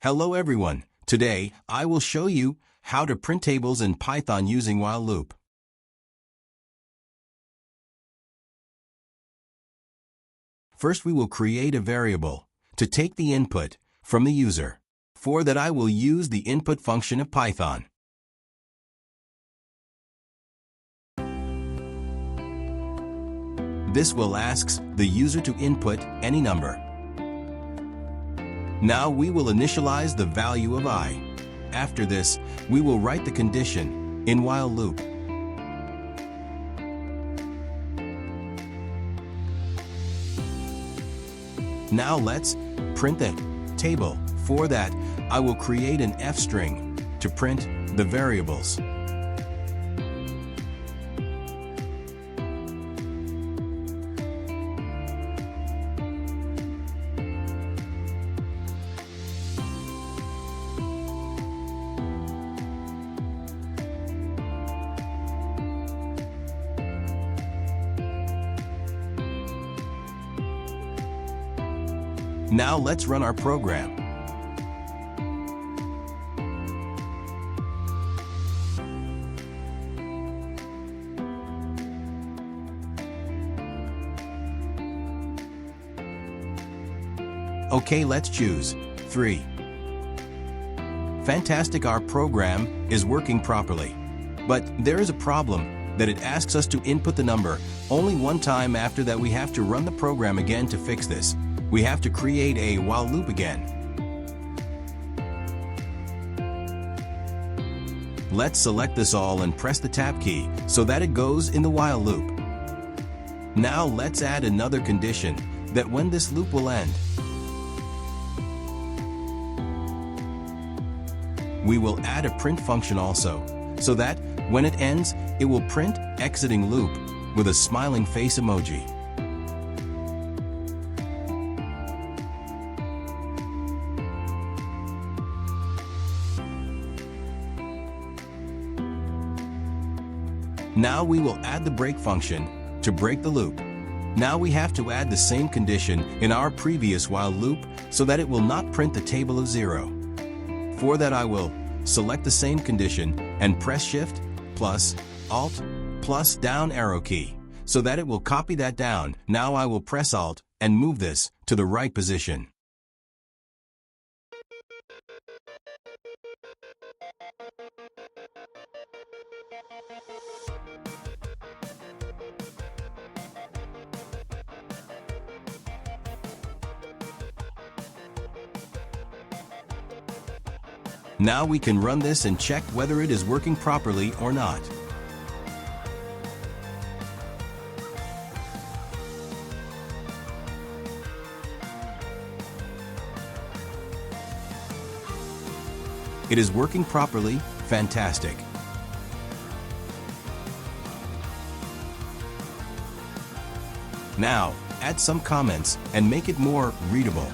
Hello everyone. Today, I will show you how to print tables in Python using while loop. First, we will create a variable to take the input from the user. For that, I will use the input function of Python. This will ask the user to input any number. Now we will initialize the value of I. After this, we will write the condition in while loop. Now let's print the table. For that, I will create an F string to print the variables. Now let's run our program. Okay, let's choose 3. Fantastic, our program is working properly. But there is a problem that it asks us to input the number only one time. After that, we have to run the program again to fix this. We have to create a while loop again. Let's select this all and press the tab key so that it goes in the while loop. Now let's add another condition that when this loop will end, we will add a print function also, so that when it ends, it will print exiting loop with a smiling face emoji. Now we will add the break function to break the loop. Now we have to add the same condition in our previous while loop so that it will not print the table of 0. For that, I will select the same condition and press Shift plus Alt plus down arrow key so that it will copy that down. Now I will press Alt and move this to the right position. Now we can run this and check whether it is working properly or not. It is working properly. Fantastic. Now, add some comments and make it more readable.